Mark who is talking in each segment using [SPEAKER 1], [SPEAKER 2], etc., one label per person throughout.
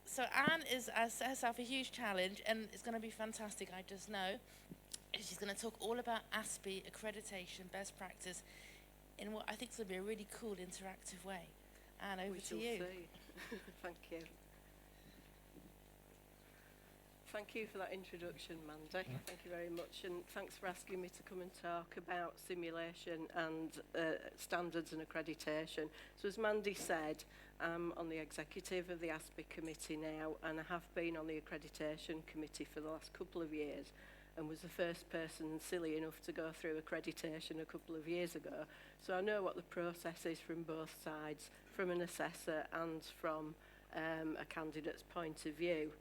[SPEAKER 1] So Anne has set herself a huge challenge, and it's going to be fantastic, I just know. She's going to talk all about ASPiH accreditation best practice in what I think is going to be a really cool, interactive way. Anne, over to you.
[SPEAKER 2] See. Thank you. Thank you for that introduction, Mandy. Thank you very much, and thanks for asking me to come and talk about simulation and standards and accreditation. So as Mandy said, I'm on the executive of the ASPiH committee now, and I have been on the accreditation committee for the last couple of years, and was the first person silly enough to go through accreditation a couple of years ago. So I know what the process is from both sides, from an assessor and from a candidate's point of view.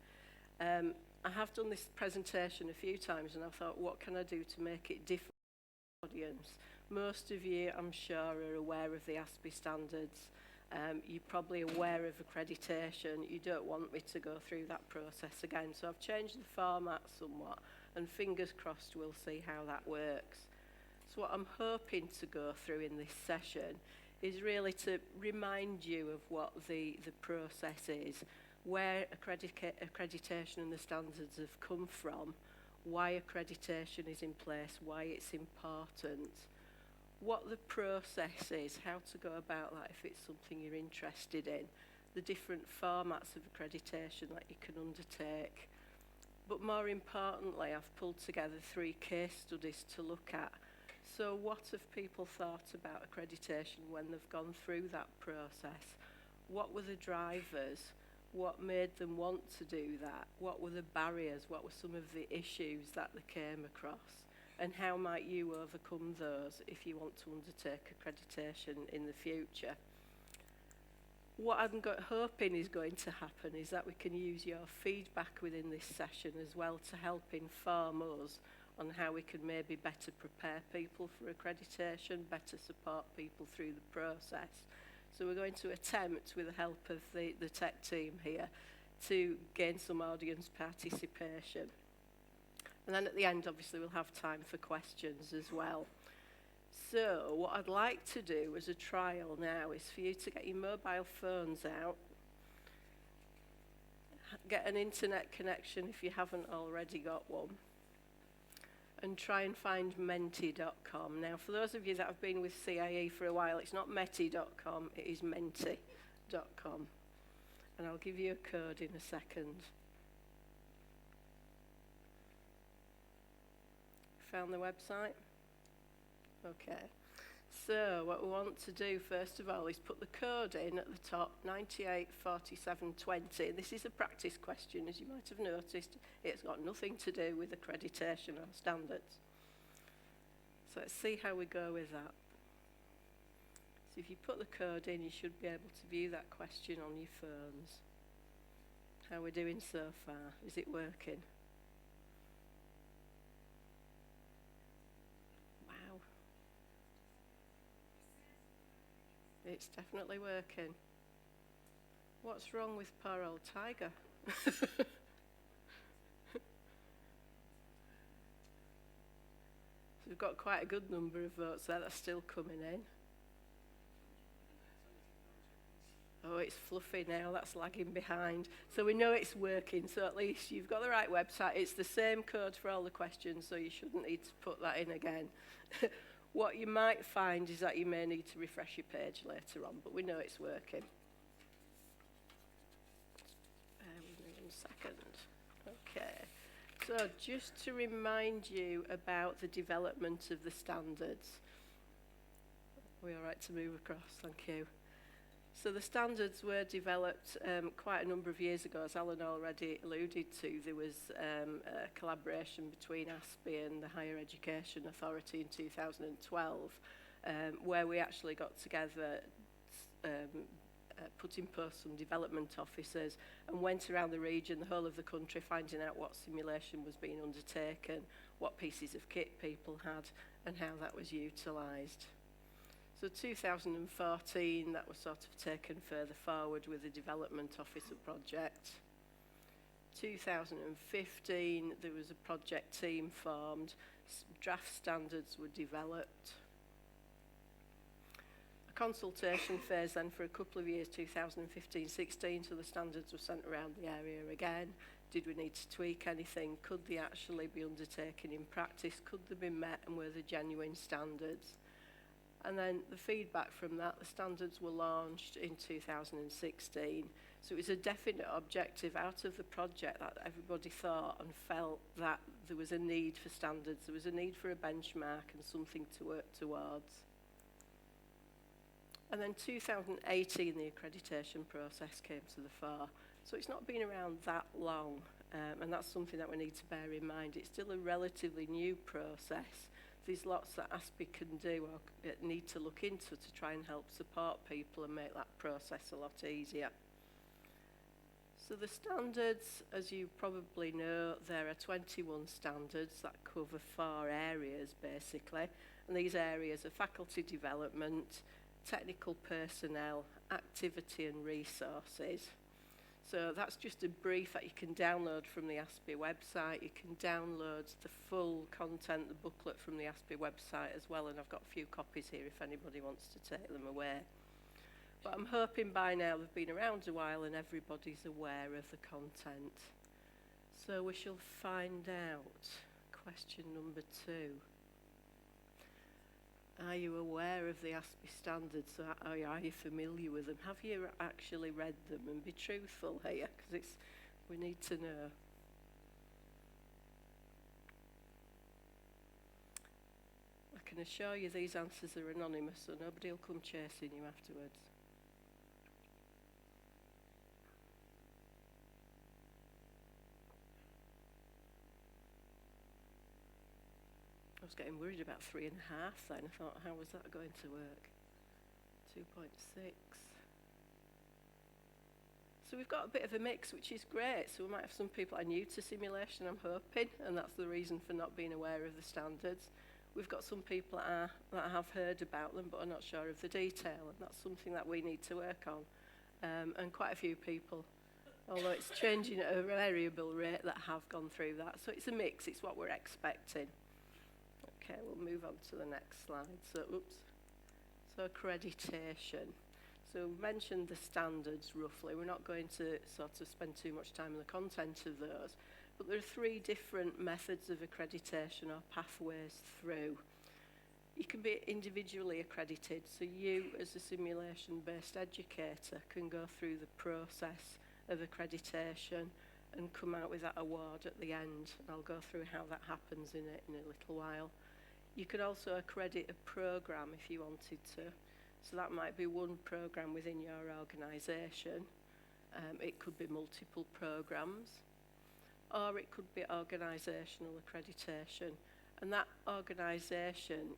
[SPEAKER 2] I have done this presentation a few times, and I thought, what can I do to make it different for the audience? Most of you, I'm sure, are aware of the ASPiH standards. You're probably aware of accreditation. You don't want me to go through that process again. So I've changed the format somewhat, and fingers crossed we'll see how that works. So what I'm hoping to go through in this session is really to remind you of what the process is, where accreditation and the standards have come from, why accreditation is in place, why it's important, what the process is, how to go about that if it's something you're interested in, the different formats of accreditation that you can undertake. But more importantly, I've pulled together 3 case studies to look at. So what have people thought about accreditation when they've gone through that process? What were the drivers? What made them want to do that? What were the barriers? What were some of the issues that they came across? And how might you overcome those if you want to undertake accreditation in the future? What I'm hoping is going to happen is that we can use your feedback within this session as well to help inform us on how we can maybe better prepare people for accreditation, better support people through the process. So we're going to attempt, with the help of the tech team here, to gain some audience participation. And then at the end, obviously, we'll have time for questions as well. So what I'd like to do as a trial now is for you to get your mobile phones out, get an internet connection if you haven't already got one, and try and find menti.com. Now, for those of you that have been with CIE for a while, it's not meti.com, it is menti.com. And I'll give you a code in a second. Found the website? Okay. So what we want to do first of all is put the code in at the top, 984720. This is a practice question, as you might have noticed. It's got nothing to do with accreditation or standards. So let's see how we go with that. So if you put the code in, you should be able to view that question on your phones. How are we doing so far? Is it working? It's definitely working. What's wrong with poor old Tiger? We've got quite a good number of votes there that's still coming in. Oh, it's fluffy now, that's lagging behind. So we know it's working, so at least you've got the right website. It's the same code for all the questions, so you shouldn't need to put that in again. What you might find is that you may need to refresh your page later on, but we know it's working. Bear with me 1 second. Okay, so just to remind you about the development of the standards. Are we all right to move across? Thank you. So the standards were developed quite a number of years ago, as Alan already alluded to. There was a collaboration between ASPiH and the Higher Education Authority in 2012, where we actually got together, put in post some development officers and went around the region, the whole of the country, finding out what simulation was being undertaken, what pieces of kit people had, and how that was utilised. So 2014, that was sort of taken further forward with the Development Officer project. 2015, there was a project team formed, draft standards were developed. A consultation phase then for a couple of years, 2015-16, so the standards were sent around the area again. Did we need to tweak anything? Could they actually be undertaken in practice? Could they be met, and were they genuine standards? And then the feedback from that, the standards were launched in 2016. So it was a definite objective out of the project that everybody thought and felt that there was a need for standards, there was a need for a benchmark and something to work towards. And then 2018, the accreditation process came to the fore. So it's not been around that long, and that's something that we need to bear in mind. It's still a relatively new process. There's lots that ASPiH can do or need to look into to try and help support people and make that process a lot easier. So the standards, as you probably know, there are 21 standards that cover 4 areas basically. And these areas are faculty development, technical personnel, activity and resources. So that's just a brief that you can download from the ASPiH website. You can download the full content, the booklet from the ASPiH website as well, and I've got a few copies here if anybody wants to take them away. But I'm hoping by now they've been around a while and everybody's aware of the content. So we shall find out. Question number 2. Are you aware of the ASPiH standards? So are you familiar with them? Have you actually read them? And be truthful here, because we need to know. I can assure you these answers are anonymous, so nobody will come chasing you afterwards. I was getting worried about 3.5 then. I thought, how was that going to work? 2.6. So we've got a bit of a mix, which is great. So we might have some people that are new to simulation, I'm hoping, and that's the reason for not being aware of the standards. We've got some people that have heard about them but are not sure of the detail, and that's something that we need to work on. And quite a few people, although it's changing at a variable rate, that have gone through that. So it's a mix, it's what we're expecting. Okay, we'll move on to the next slide. So accreditation. So we mentioned the standards roughly. We're not going to sort of spend too much time on the content of those, but there are 3 different methods of accreditation or pathways through. You can be individually accredited, so you as a simulation-based educator can go through the process of accreditation and come out with that award at the end. And I'll go through how that happens in a little while. You could also accredit a programme if you wanted to. So that might be one programme within your organisation. It could be multiple programmes. Or it could be organisational accreditation. And that organisation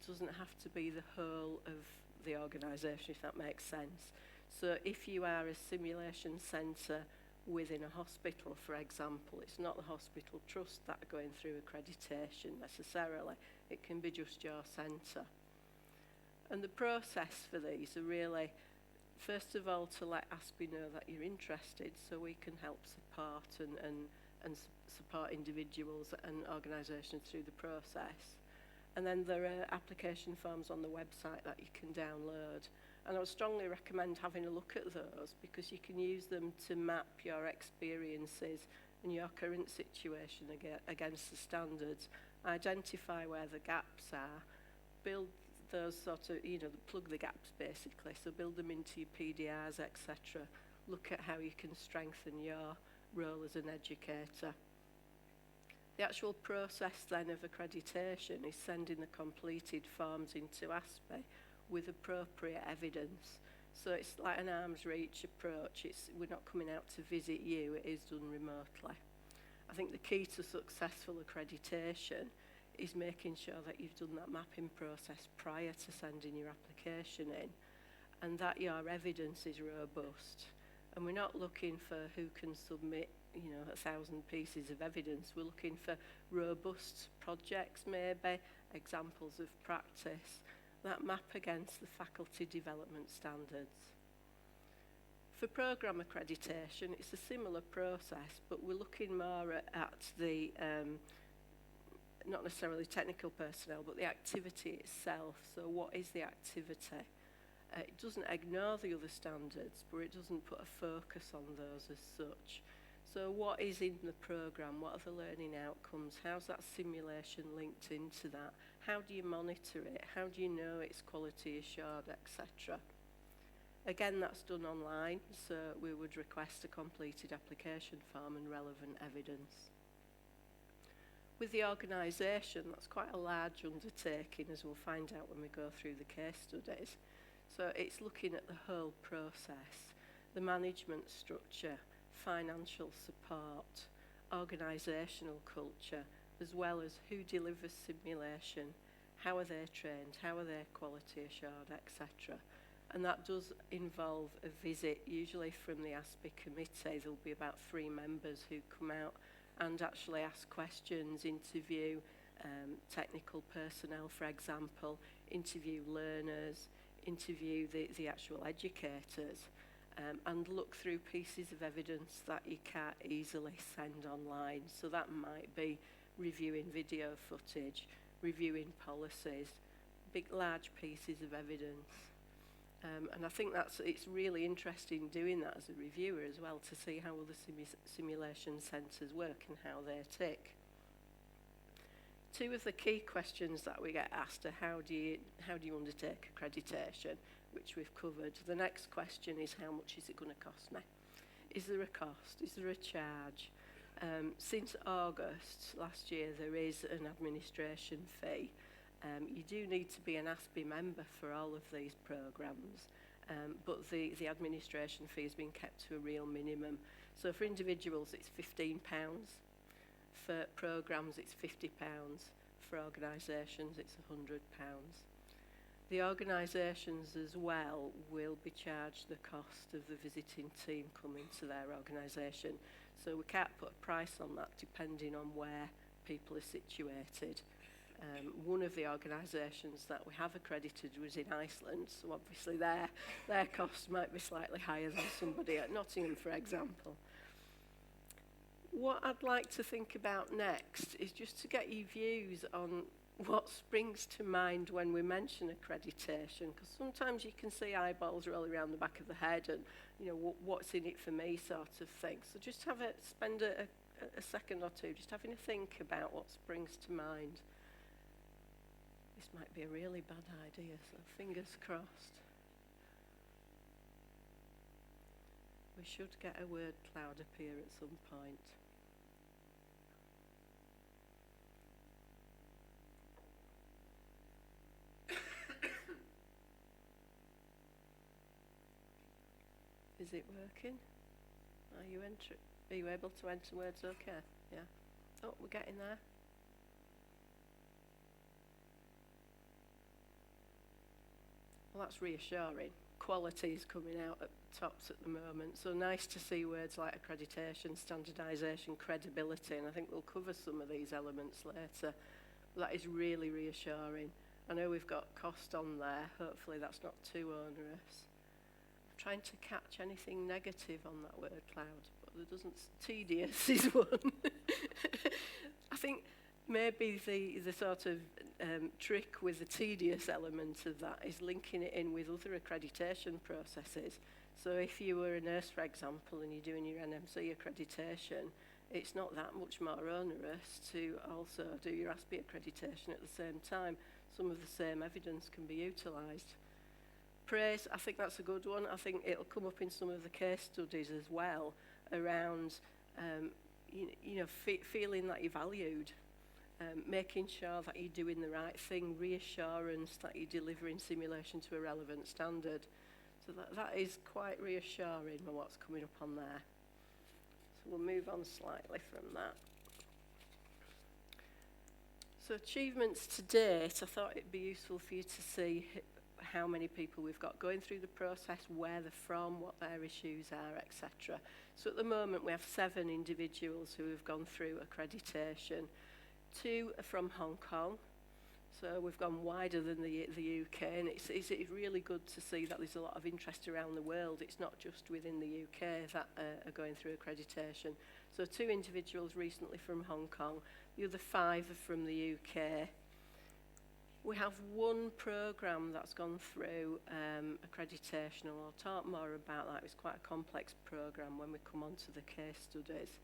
[SPEAKER 2] doesn't have to be the whole of the organisation, if that makes sense. So if you are a simulation centre within a hospital, for example, it's not the hospital trust that are going through accreditation necessarily. It can be just your centre. And the process for these are really, first of all, to let ASPiH know that you're interested so we can help support and support individuals and organisations through the process. And then there are application forms on the website that you can download. And I would strongly recommend having a look at those because you can use them to map your experiences and your current situation against the standards, identify where the gaps are, build those sort of, plug the gaps basically, so build them into your PDRs, etc. Look at how you can strengthen your role as an educator. The actual process then of accreditation is sending the completed forms into ASPiH with appropriate evidence. So it's like an arm's reach approach. We're not coming out to visit you, it is done remotely. I think the key to successful accreditation is making sure that you've done that mapping process prior to sending your application in and that your evidence is robust. And we're not looking for who can submit 1,000 pieces of evidence. We're looking for robust projects, maybe, examples of practice that map against the faculty development standards. For programme accreditation, it's a similar process, but we're looking more at the, not necessarily technical personnel, but the activity itself. So what is the activity? It doesn't ignore the other standards, but it doesn't put a focus on those as such. So what is in the programme? What are the learning outcomes? How's that simulation linked into that? How do you monitor it? How do you know it's quality assured, etc.? Again, that's done online, so we would request a completed application form and relevant evidence. With the organisation, that's quite a large undertaking, as we'll find out when we go through the case studies. So it's looking at the whole process, the management structure, financial support, organisational culture, as well as who delivers simulation, how are they trained, how are they quality assured, etc. And that does involve a visit, usually from the ASPiH committee. There'll be about 3 members who come out and actually ask questions, interview technical personnel, for example, interview learners, interview the actual educators, and look through pieces of evidence that you can't easily send online. So that might be reviewing video footage, reviewing policies, big large pieces of evidence. And I think it's really interesting doing that as a reviewer as well, to see how other simulation centres work and how they tick. 2 of the key questions that we get asked are how do you undertake accreditation, which we've covered. The next question is, how much is it going to cost me? Is there a cost? Is there a charge? Since August last year, there is an administration fee. You do need to be an ASPiH member for all of these programmes, but the administration fee has been kept to a real minimum. So for individuals, it's £15. For programmes, it's £50. For organisations, it's £100. The organisations as well will be charged the cost of the visiting team coming to their organisation. So we can't put a price on that depending on where people are situated. One of the organisations that we have accredited was in Iceland, so obviously their costs might be slightly higher than somebody at Nottingham, for example. What I'd like to think about next is just to get your views on what springs to mind when we mention accreditation, because sometimes you can see eyeballs roll around the back of the head and, you know, what's in it for me sort of thing. So just spend a second or two just having a think about what springs to mind. This might be a really bad idea, so fingers crossed. We should get a word cloud appear at some point. Is it working? Are you able to enter words okay? Yeah. Oh, we're getting there. Well, that's reassuring. Quality is coming out at tops at the moment. So nice to see words like accreditation, standardisation, credibility, and I think we'll cover some of these elements later. But that is really reassuring. I know we've got cost on there. Hopefully that's not too onerous. I'm trying to catch anything negative on that word cloud, but there doesn't. Tedious is one. I think maybe the sort of trick with the tedious element of that is linking it in with other accreditation processes. So if you were a nurse, for example, and you're doing your NMC accreditation, it's not that much more onerous to also do your ASPiH accreditation at the same time. Some of the same evidence can be utilised. Praise, I think that's a good one. I think it'll come up in some of the case studies as well around feeling that you're valued. Making sure that you're doing the right thing, reassurance that you're delivering simulation to a relevant standard. So that is quite reassuring with what's coming up on there. So we'll move on slightly from that. So achievements to date, I thought it'd be useful for you to see how many people we've got going through the process, where they're from, what their issues are, etc. So at the moment we have 7 individuals who have gone through accreditation. 2 are from Hong Kong, so we've gone wider than the UK, and it's really good to see that there's a lot of interest around the world. It's not just within the UK that are going through accreditation. So 2 individuals recently from Hong Kong, the other 5 are from the UK. We have one programme that's gone through accreditation, and I'll talk more about that. It's quite a complex programme when we come on to the case studies.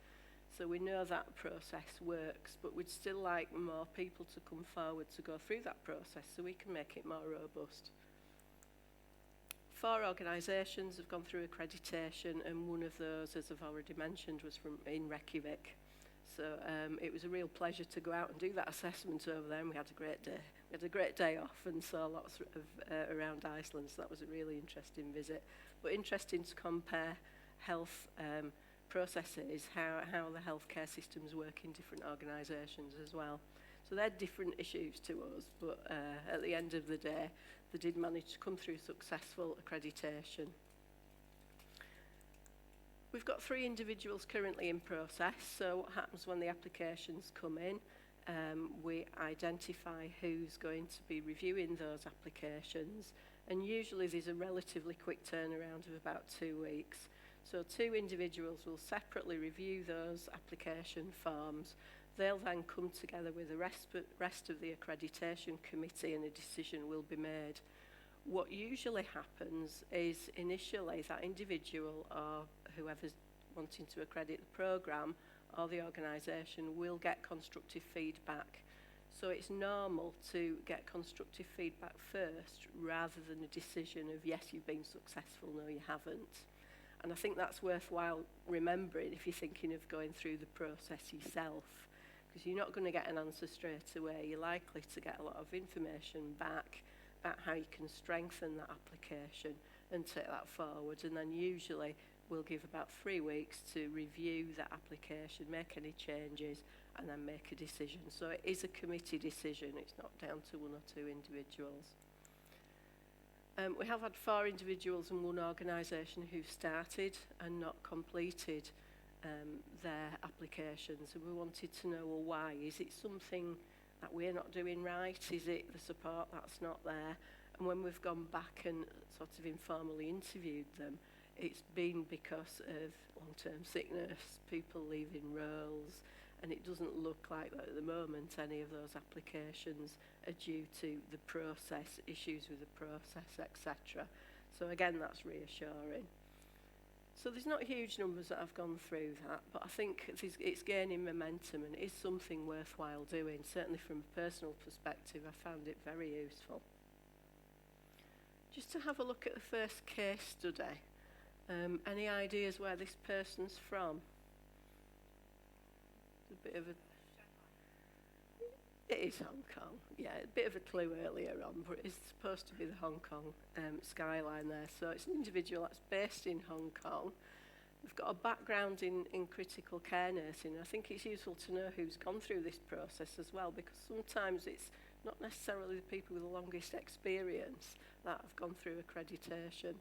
[SPEAKER 2] So we know that process works, but we'd still like more people to come forward to go through that process so we can make it more robust. 4 organisations have gone through accreditation, and one of those, as I've already mentioned, was in Reykjavik. So it was a real pleasure to go out and do that assessment over there, and we had a great day. We had a great day off and saw lots of around Iceland, so that was a really interesting visit. But interesting to compare health processes, how the healthcare systems work in different organisations as well. So they're different issues to us, but at the end of the day, they did manage to come through successful accreditation. We've got 3 individuals currently in process, so what happens when the applications come in? We identify who's going to be reviewing those applications, and usually there's a relatively quick turnaround of about 2 weeks. So 2 individuals will separately review those application forms. They'll then come together with the rest of the accreditation committee, and a decision will be made. What usually happens is initially that individual or whoever's wanting to accredit the programme or the organisation will get constructive feedback. So it's normal to get constructive feedback first rather than a decision of yes, you've been successful, no, you haven't. And I think that's worthwhile remembering if you're thinking of going through the process yourself, because you're not going to get an answer straight away. You're likely to get a lot of information back about how you can strengthen that application and take that forward. And then usually we'll give about 3 weeks to review that application, make any changes, and then make a decision. So it is a committee decision. It's not down to 1 or 2 individuals. We have had 4 individuals and 1 organisation who've started and not completed their applications, and we wanted to know, well, why? Is it something that we're not doing right? Is it the support that's not there? And when we've gone back and sort of informally interviewed them, it's been because of long-term sickness, people leaving roles, and it doesn't look like that at the moment any of those applications are due to the process, issues with the process, etc. So again, that's reassuring. So there's not huge numbers that have gone through that, but I think it's gaining momentum and it is something worthwhile doing. Certainly from a personal perspective, I found it very useful. Just to have a look at the first case study. Any ideas where this person's from? A bit of a... It is Hong Kong, yeah, a bit of a clue earlier on, but it's supposed to be the Hong Kong skyline there. So it's an individual that's based in Hong Kong. We've got a background in critical care nursing. I think it's useful to know who's gone through this process as well, because sometimes it's not necessarily the people with the longest experience that have gone through accreditation.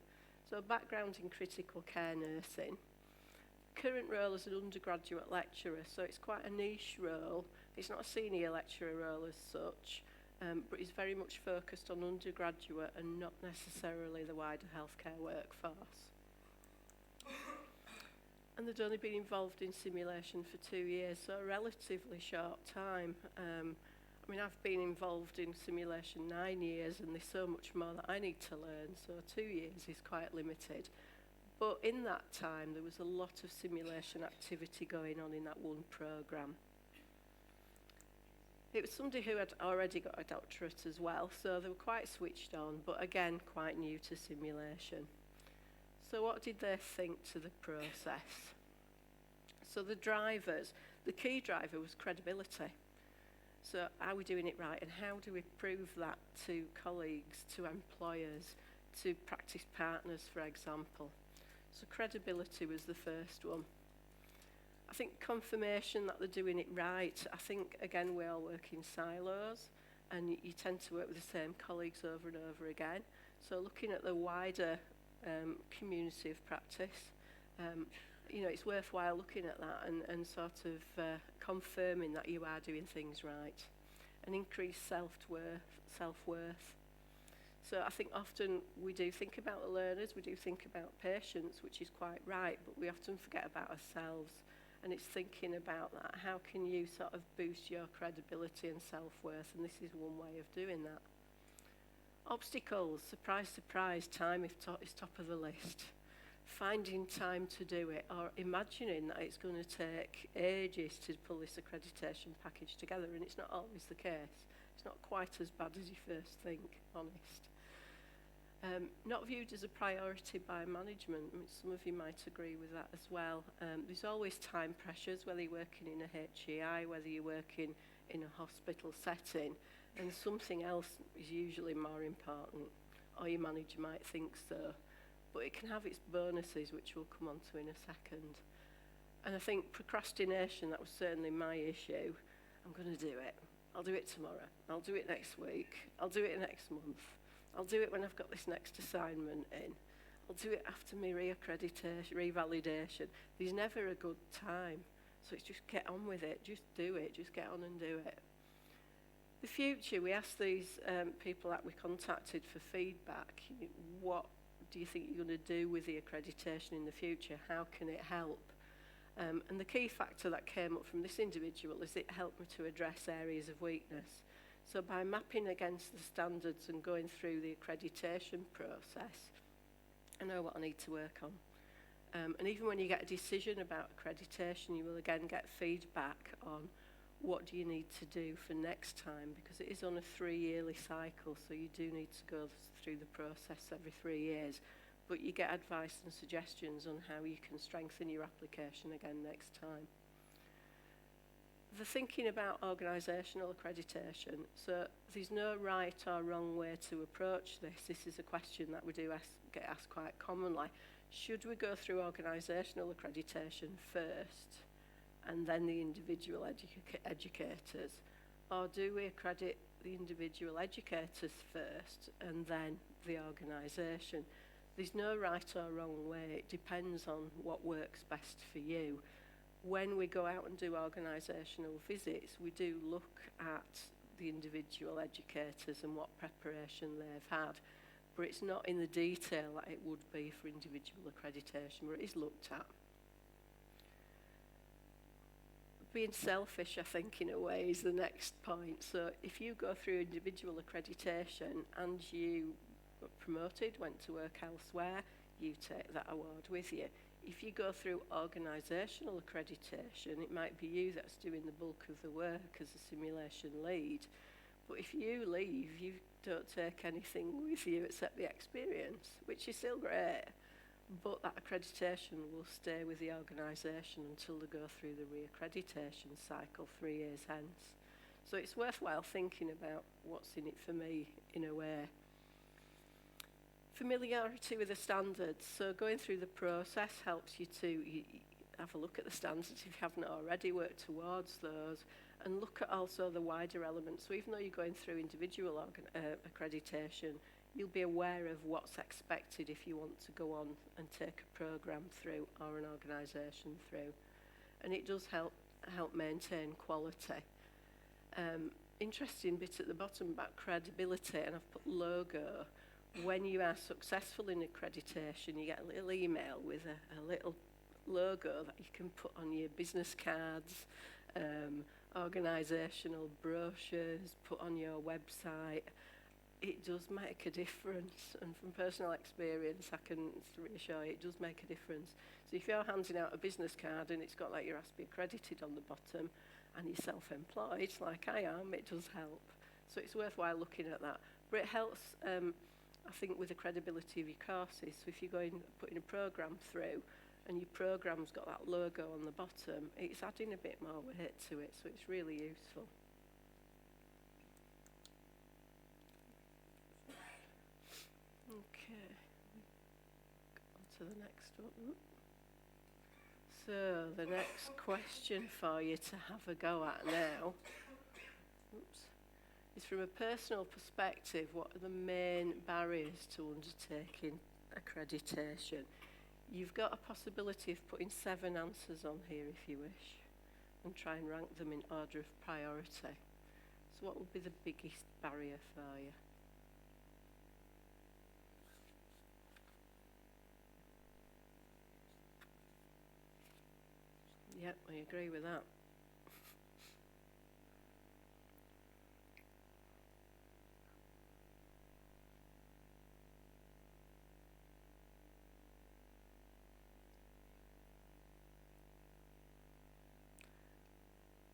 [SPEAKER 2] So a background in critical care nursing. Current role as an undergraduate lecturer, so it's quite a niche role. It's not a senior lecturer role as such, but he's very much focused on undergraduate and not necessarily the wider healthcare workforce. And they'd only been involved in simulation for 2 years, so a relatively short time. I mean, I've been involved in simulation 9 years, and there's so much more that I need to learn, so 2 years is quite limited. But in that time, there was a lot of simulation activity going on in that one programme. It was somebody who had already got a doctorate as well, so they were quite switched on, but again, quite new to simulation. So what did they think to the process? So the drivers, the key driver was credibility. So are we doing it right, and how do we prove that to colleagues, to employers, to practice partners, for example? So credibility was the first one. I think confirmation that they're doing it right. I think, again, we all work in silos, and you tend to work with the same colleagues over and over again. So looking at the wider community of practice, you know, it's worthwhile looking at that and sort of confirming that you are doing things right. And increased self-worth. So I think often we do think about the learners, we do think about patients, which is quite right, but we often forget about ourselves. And it's thinking about that. How can you sort of boost your credibility and self-worth? And this is one way of doing that. Obstacles, surprise, surprise, time is top of the list. Finding time to do it, or imagining that it's going to take ages to pull this accreditation package together, and it's not always the case. It's not quite as bad as you first think, honest. Not viewed as a priority by management. I mean, some of you might agree with that as well. There's always time pressures, whether you're working in a HEI, whether you're working in a hospital setting, and something else is usually more important, or your manager might think so. But it can have its bonuses, which we'll come on to in a second. And I think procrastination, that was certainly my issue. I'm going to do it. I'll do it tomorrow. I'll do it next week. I'll do it next month. I'll do it when I've got this next assignment in. I'll do it after my reaccreditation, revalidation. There's never a good time. So it's just get on with it. Just do it. Just get on and do it. The future, we asked these people that we contacted for feedback, what do you think you're going to do with the accreditation in the future? How can it help? And the key factor that came up from this individual is it helped me to address areas of weakness. So by mapping against the standards and going through the accreditation process, I know what I need to work on. And even when you get a decision about accreditation, you will again get feedback on what do you need to do for next time, because it is on a 3-yearly cycle, so you do need to go through the process every 3 years. But you get advice and suggestions on how you can strengthen your application again next time. The thinking about organisational accreditation, so there's no right or wrong way to approach this. This is a question that we do get asked quite commonly. Should we go through organisational accreditation first and then the individual educators? Or do we accredit the individual educators first and then the organisation? There's no right or wrong way. It depends on what works best for you. When we go out and do organisational visits, we do look at the individual educators and what preparation they've had. But it's not in the detail that it would be for individual accreditation, where it is looked at. Being selfish, I think, in a way, is the next point. So if you go through individual accreditation and you were promoted, went to work elsewhere, you take that award with you. If you go through organisational accreditation, it might be you that's doing the bulk of the work as a simulation lead. But if you leave, you don't take anything with you except the experience, which is still great. But that accreditation will stay with the organisation until they go through the reaccreditation cycle 3 years hence. So it's worthwhile thinking about what's in it for me in a way. Familiarity with the standards. So going through the process helps you to have a look at the standards if you haven't already, work towards those, and look at also the wider elements. So even though you're going through individual accreditation, you'll be aware of what's expected if you want to go on and take a programme through or an organisation through. And it does help maintain quality. Interesting bit at the bottom about credibility, and I've put logo. When you are successful in accreditation, you get a little email with a little logo that you can put on your business cards, organisational brochures, put on your website. It does make a difference, and from personal experience I can reassure you it does make a difference. So if you're handing out a business card and it's got like your ASPiH accredited on the bottom and you're self-employed like I am, it does help. So it's worthwhile looking at that. But it helps, I think, with the credibility of your courses. So if you're going putting a programme through and your programme's got that logo on the bottom, it's adding a bit more weight to it, so it's really useful. Okay, on to the next one. So the next question for you to have a go at now is, from a personal perspective, what are the main barriers to undertaking accreditation? You've got a possibility of putting 7 answers on here if you wish, and try and rank them in order of priority. So what would be the biggest barrier for you? Yep, I agree with that.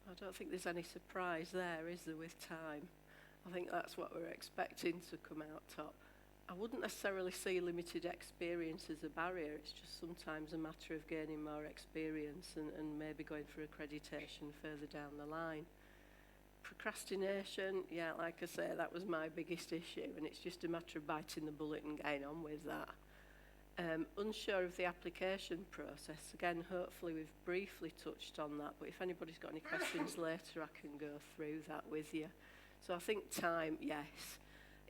[SPEAKER 2] I don't think there's any surprise there, is there, with time? I think that's what we're expecting to come out top. I wouldn't necessarily see limited experience as a barrier. It's just sometimes a matter of gaining more experience and maybe going for accreditation further down the line. Procrastination, yeah, like I say, that was my biggest issue, and it's just a matter of biting the bullet and getting on with that. Unsure of the application process. Again, hopefully we've briefly touched on that, but if anybody's got any questions later, I can go through that with you. So I think time, yes.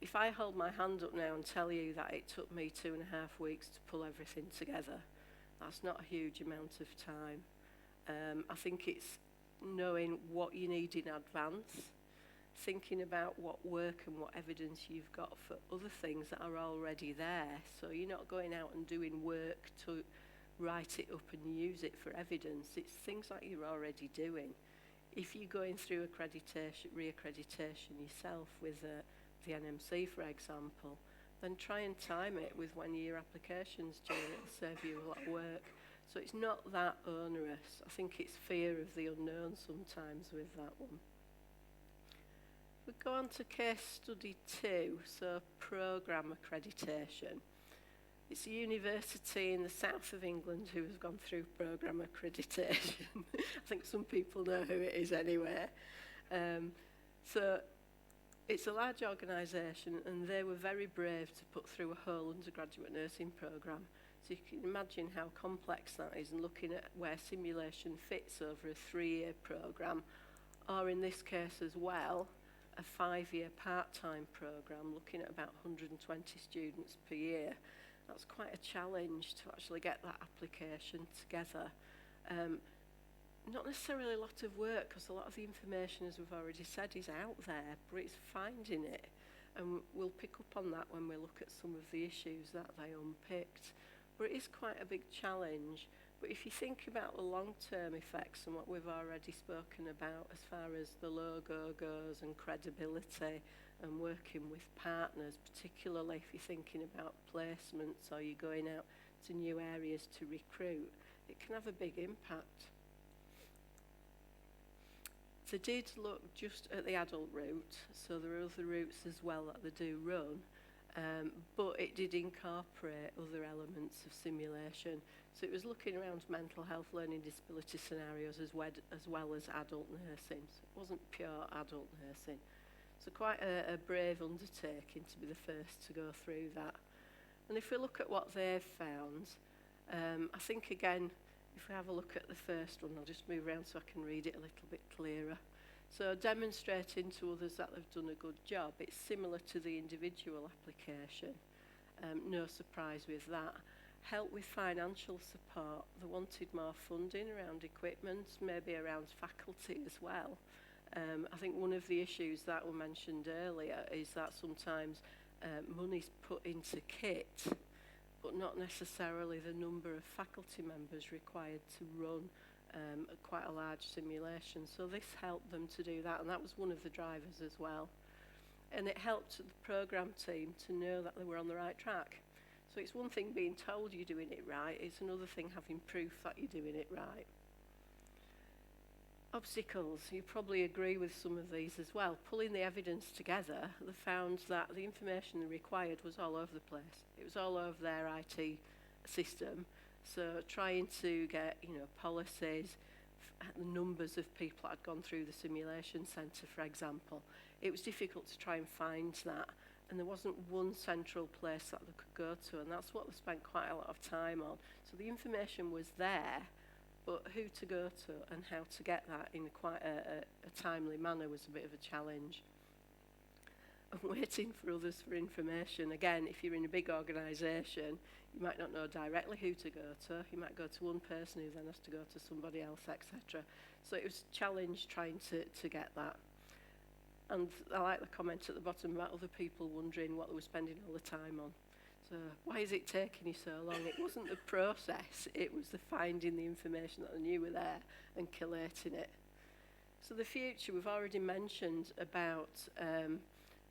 [SPEAKER 2] If I hold my hand up now and tell you that it took me 2.5 weeks to pull everything together, that's not a huge amount of time. I think it's knowing what you need in advance, thinking about what work and what evidence you've got for other things that are already there. So you're not going out and doing work to write it up and use it for evidence. It's things that you're already doing. If you're going through accreditation, re-accreditation yourself with the NMC, for example, then try and time it with when your application's due. It'll save you a lot of work. So it's not that onerous. I think it's fear of the unknown sometimes with that one. We go on to case study 2, so programme accreditation. It's a university in the south of England who has gone through programme accreditation. I think some people know who it is anyway. So it's a large organisation, and they were very brave to put through a whole undergraduate nursing programme. So you can imagine how complex that is, and looking at where simulation fits over a 3-year programme, or in this case as well, a 5-year part-time programme looking at about 120 students per year. That's quite a challenge to actually get that application together. Not necessarily a lot of work, because a lot of the information, as we've already said, is out there, but it's finding it. And we'll pick up on that when we look at some of the issues that they unpicked. But it is quite a big challenge. But if you think about the long-term effects and what we've already spoken about as far as the logo goes and credibility and working with partners, particularly if you're thinking about placements or you're going out to new areas to recruit, it can have a big impact. They did look just at the adult route, so there are other routes as well that they do run, but it did incorporate other elements of simulation. So it was looking around mental health, learning disability scenarios as well as adult nursing. So it wasn't pure adult nursing. So quite a brave undertaking to be the first to go through that. And if we look at what they've found, I think again, if we have a look at the first one, I'll just move around so I can read it a little bit clearer. So demonstrating to others that they've done a good job. It's similar to the individual application. No surprise with that. Help with financial support. They wanted more funding around equipment, maybe around faculty as well. I think one of the issues that were mentioned earlier is that sometimes money's put into kit, but not necessarily the number of faculty members required to run quite a large simulation. So this helped them to do that, and that was one of the drivers as well. And it helped the programme team to know that they were on the right track. So it's one thing being told you're doing it right, it's another thing having proof that you're doing it right. Obstacles, you probably agree with some of these as well. Pulling the evidence together, they found that the information they required was all over the place. It was all over their IT system. So trying to get, policies, the numbers of people that had gone through the simulation centre, for example, it was difficult to try and find that. And there wasn't one central place that they could go to, and that's what they spent quite a lot of time on. So the information was there, but who to go to and how to get that in quite a timely manner was a bit of a challenge. And waiting for others for information. Again, if you're in a big organisation, you might not know directly who to go to. You might go to one person who then has to go to somebody else, etc. So it was a challenge trying to get that. And I like the comment at the bottom about other people wondering what they were spending all the time on. So why is it taking you so long? It wasn't the process, it was the finding the information that I knew were there and collating it. So the future, we've already mentioned about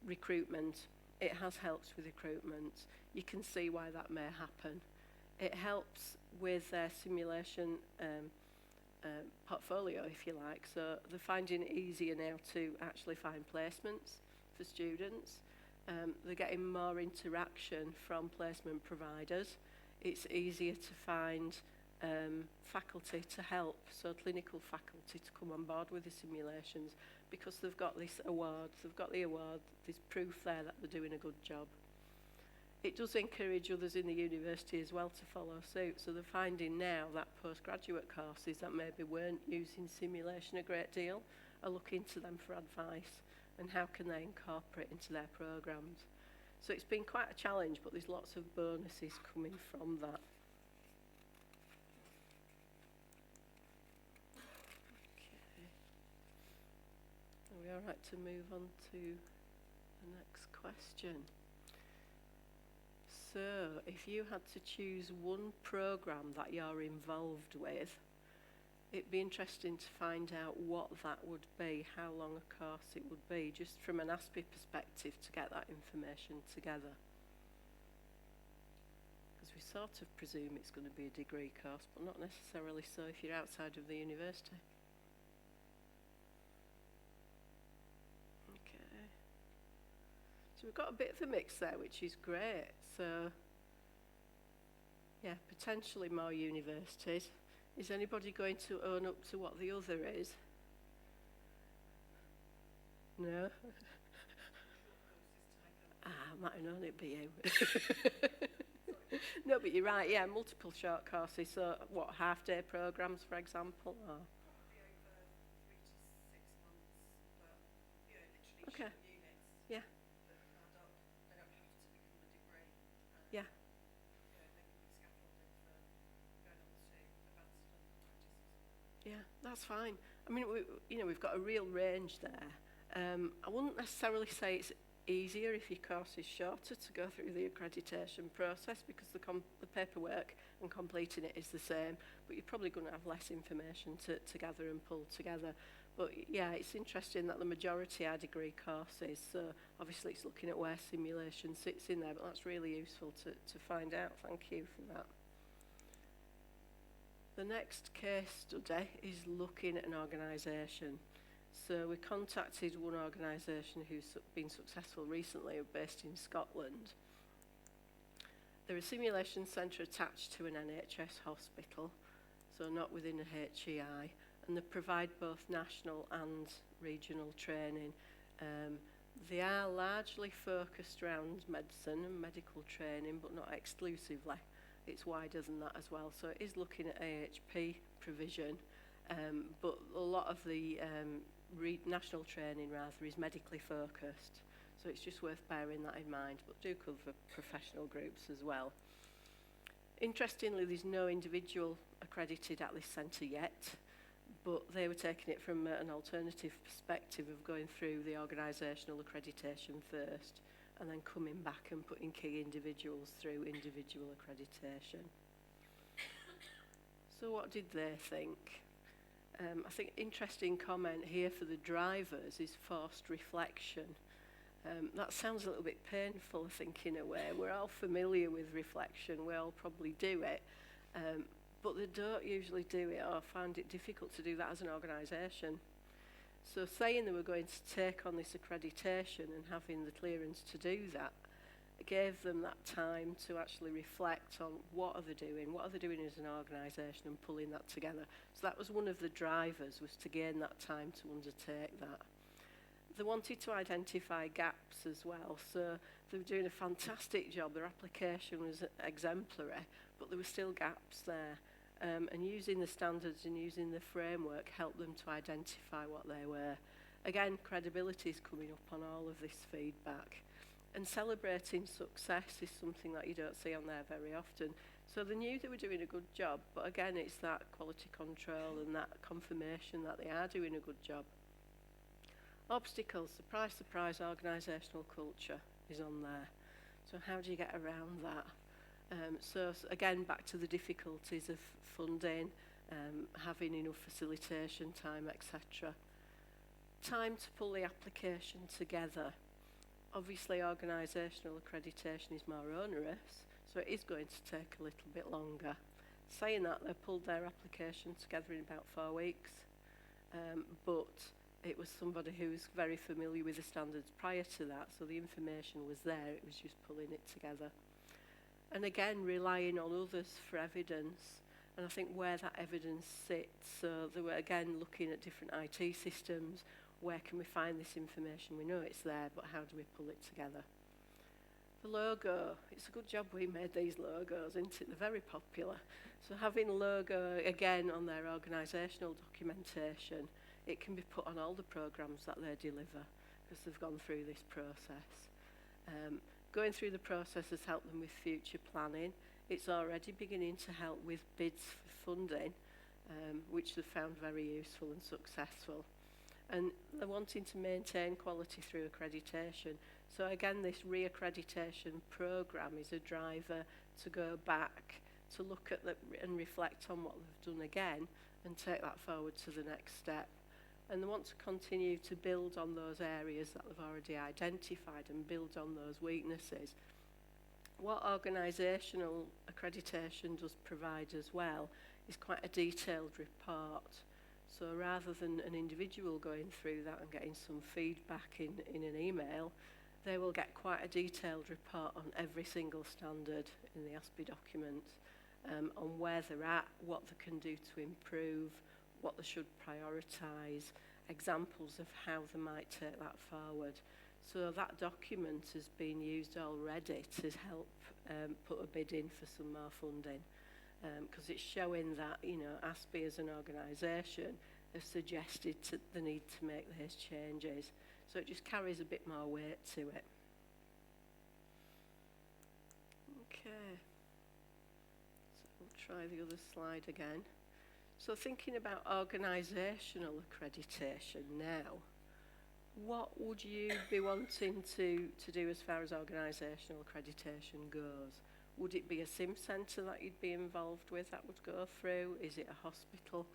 [SPEAKER 2] recruitment. It has helped with recruitment. You can see why that may happen. It helps with their simulation portfolio, if you like. So they're finding it easier now to actually find placements for students. They're getting more interaction from placement providers. It's easier to find faculty to help, so clinical faculty to come on board with the simulations, because they've got this award, there's proof there that they're doing a good job. It does encourage others in the university as well to follow suit, so they're finding now that postgraduate courses that maybe weren't using simulation a great deal are looking to them for advice and how can they incorporate into their programmes. So it's been quite a challenge, but there's lots of bonuses coming from that. Okay. Are we all right to move on to the next question? So, if you had to choose one programme that you're involved with, it'd be interesting to find out what that would be, how long a course it would be, just from an ASPiH perspective to get that information together. Because we sort of presume it's going to be a degree course, but not necessarily so if you're outside of the university. Okay. So we've got a bit of a mix there, which is great. So, yeah, potentially more universities. Is anybody going to own up to what the other is? No? Might have known it'd be you. No, but you're right, yeah, multiple short courses. So, what, half-day programmes, for example? Or?
[SPEAKER 3] Probably over 3 to 6 months, but, you know, literally
[SPEAKER 2] Okay.
[SPEAKER 3] short units.
[SPEAKER 2] Yeah.
[SPEAKER 3] That add up. They don't have to become a degree.
[SPEAKER 2] Yeah.
[SPEAKER 3] You know, they can be scaffolding for going on to advanced clinical practice.
[SPEAKER 2] Yeah, that's fine. I mean, we've got a real range there. I wouldn't necessarily say it's easier if your course is shorter to go through the accreditation process, because the paperwork and completing it is the same, but you're probably going to have less information to gather and pull together. But yeah, it's interesting that the majority are degree courses, so obviously it's looking at where simulation sits in there, but that's really useful to find out. Thank you for that. The next case study is looking at an organisation. So we contacted one organisation who's been successful recently, based in Scotland. They're a simulation centre attached to an NHS hospital, so not within a HEI, and they provide both national and regional training. They are largely focused around medicine and medical training, but not exclusively. It's wider than that as well. So it is looking at AHP provision, but a lot of the national training rather is medically focused. So it's just worth bearing that in mind, but do cover professional groups as well. Interestingly, there's no individual accredited at this centre yet, but they were taking it from an alternative perspective of going through the organisational accreditation first, and then coming back and putting key individuals through individual accreditation. So what did they think? I think interesting comment here for the drivers is forced reflection. That sounds a little bit painful, I think, in a way. We're all familiar with reflection, we all probably do it, but they don't usually do it or find it difficult to do that as an organisation. So saying they were going to take on this accreditation and having the clearance to do that gave them that time to actually reflect on what are they doing as an organisation, and pulling that together. So that was one of the drivers, was to gain that time to undertake that. They wanted to identify gaps as well, so they were doing a fantastic job. Their application was exemplary, but there were still gaps there. And using the standards and using the framework helped them to identify what they were. Again, credibility is coming up on all of this feedback. And celebrating success is something that you don't see on there very often. So they knew they were doing a good job, but again, it's that quality control and that confirmation that they are doing a good job. Obstacles, surprise, surprise, organisational culture is on there. So So how do you get around that? Again, back to the difficulties of funding, having enough facilitation time, etc. Time to pull the application together. Obviously, organisational accreditation is more onerous, so it is going to take a little bit longer. Saying that, they pulled their application together in about 4 weeks, but it was somebody who was very familiar with the standards prior to that, so the information was there, it was just pulling it together. And again, relying on others for evidence, and I think where that evidence sits, so they were again looking at different IT systems, where can we find this information? We know it's there, but how do we pull it together? The logo, it's a good job we made these logos, isn't it? They're very popular. So having a logo, again, on their organisational documentation, it can be put on all the programmes that they deliver because they've gone through this process. Going through the process has helped them with future planning. It's already beginning to help with bids for funding, which they've found very useful and successful. And they're wanting to maintain quality through accreditation. So again, this re-accreditation programme is a driver to go back, to look at and reflect on what they've done again and take that forward to the next step. And they want to continue to build on those areas that they've already identified and build on those weaknesses. What organisational accreditation does provide as well is quite a detailed report. So rather than an individual going through that and getting some feedback in an email, they will get quite a detailed report on every single standard in the ASPiH document, on where they're at, what they can do to improve, what they should prioritise, examples of how they might take that forward. So that document has been used already to help put a bid in for some more funding, because it's showing that, you know, ASPiH as an organisation have suggested the need to make those changes. So it just carries a bit more weight to it. Okay. So we'll try the other slide again. So thinking about organisational accreditation now, what would you be wanting to do as far as organisational accreditation goes? Would it be a sim centre that you'd be involved with that would go through? Is it a hospital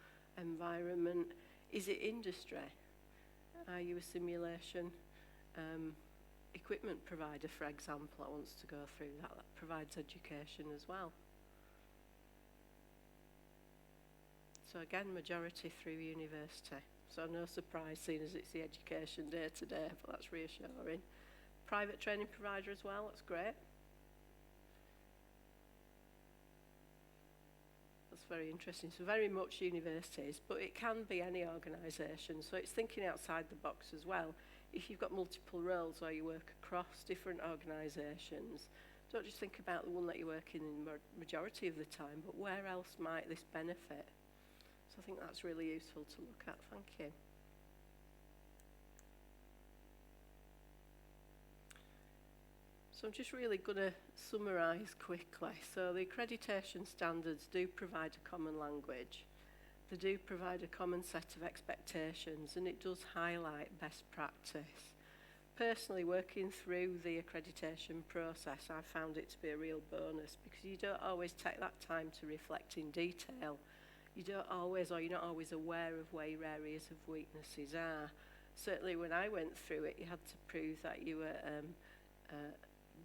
[SPEAKER 2] environment? Is it industry? Are you a simulation equipment provider, for example, that wants to go through that provides education as well? So again, majority through university. So no surprise, seeing as it's the education day to day, but that's reassuring. Private training provider as well, that's great. That's very interesting. So very much universities, but it can be any organisation. So it's thinking outside the box as well. If you've got multiple roles or you work across different organisations, don't just think about the one that you're working in the majority of the time, but where else might this benefit? So I think that's really useful to look at. Thank you. So I'm just really going to summarise quickly. So the accreditation standards do provide a common language. They do provide a common set of expectations, and it does highlight best practice. Personally, working through the accreditation process, I found it to be a real bonus because you don't always take that time to reflect in detail. You don't always, or you're not always aware of where your areas of weaknesses are. Certainly when I went through it, you had to prove that you were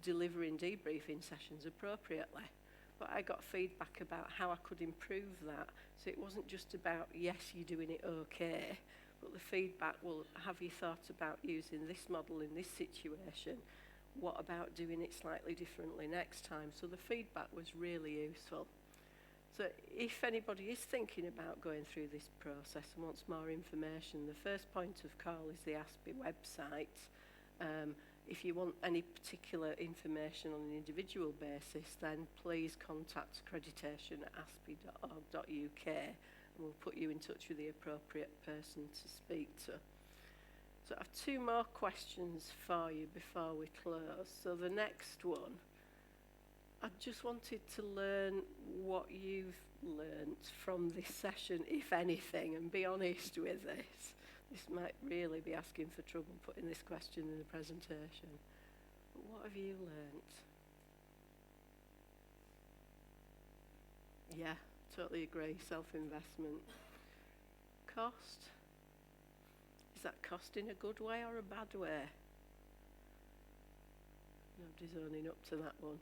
[SPEAKER 2] delivering debriefing sessions appropriately. But I got feedback about how I could improve that. So it wasn't just about, yes, you're doing it okay, but the feedback will, have you thought about using this model in this situation? What about doing it slightly differently next time? So the feedback was really useful. So if anybody is thinking about going through this process and wants more information, the first point of call is the ASPiH website. If you want any particular information on an individual basis, then please contact accreditation@aspih.org.uk and we'll put you in touch with the appropriate person to speak to. So I have two more questions for you before we close. So the next one, I just wanted to learn what you've learnt from this session, if anything, and be honest with this. This might really be asking for trouble putting this question in the presentation. But what have you learnt? Yeah, totally agree. Self-investment. Cost. Is that cost in a good way or a bad way? Nobody's owning up to that one.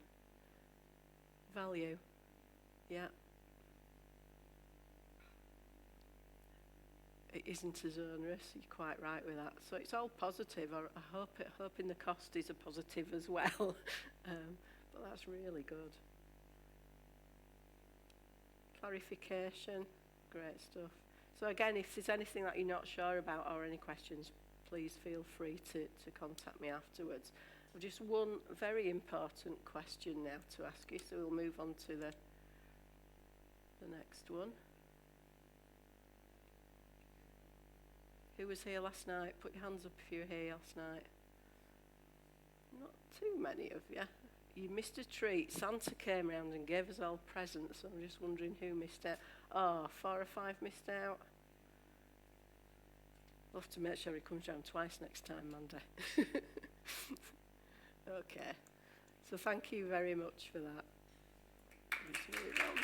[SPEAKER 2] Value. Yeah. It isn't as onerous. You're quite right with that. So it's all positive. I hoping the cost is a positive as well. But that's really good. Clarification. Great stuff. So again, if there's anything that you're not sure about or any questions, please feel free to contact me afterwards. I've just one very important question now to ask you, so we'll move on to the next one. Who was here last night? Put your hands up if you were here last night. Not too many of you. You missed a treat. Santa came round and gave us all presents, so I'm just wondering who missed out. Oh, 4 or 5 missed out. We'll have to make sure he comes round twice next time, Monday. Okay. So thank you very much for that. Let's move on.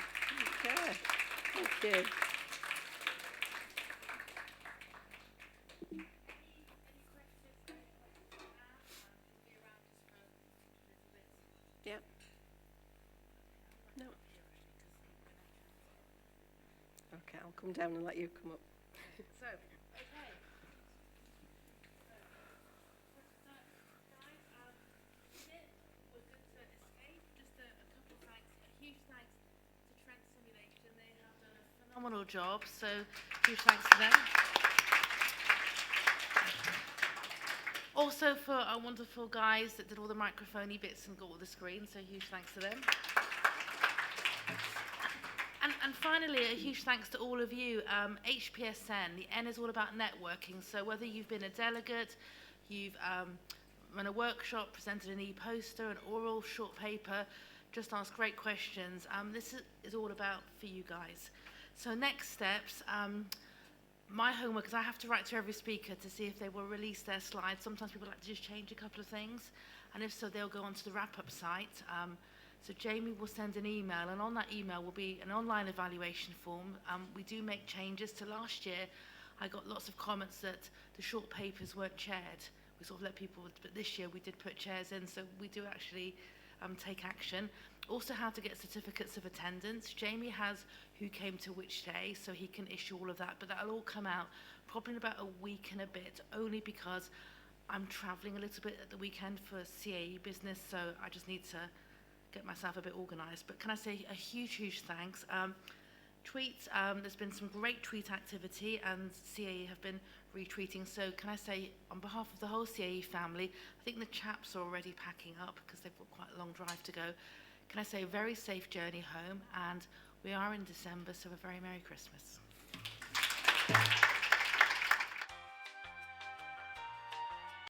[SPEAKER 2] Okay. Thank you. Yeah. No. Okay, I'll come down and let you come up.
[SPEAKER 1] So, okay. We're good to escape. Just a couple of thanks. A huge thanks to Trent Simulation. They have done a phenomenal job. So, huge thanks to them. Also for our wonderful guys that did all the microphone-y bits and got all the screens. So, huge thanks to them. And finally, a huge thanks to all of you. HPSN, the N is all about networking. So whether you've been a delegate, you've run a workshop, presented an e-poster, an oral short paper, just asked great questions. This is all about for you guys. So next steps, my homework is I have to write to every speaker to see if they will release their slides. Sometimes people like to just change a couple of things. And if so, they'll go onto the wrap-up site. So Jamie will send an email, and on that email will be an online evaluation form. We do make changes to last year. I got lots of comments that the short papers weren't chaired. We sort of let people, but this year we did put chairs in, so we do actually take action. Also how to get certificates of attendance. Jamie has who came to which day, so he can issue all of that, but that'll all come out probably in about a week and a bit, only because I'm traveling a little bit at the weekend for CAE business, so I just need to get myself a bit organised. But can I say a huge thanks. Tweets, there's been some great tweet activity and CAE have been retweeting. So can I say on behalf of the whole CAE family, I think the chaps are already packing up because they've got quite a long drive to go. Can I say a very safe journey home, and we are in December, so a very Merry Christmas.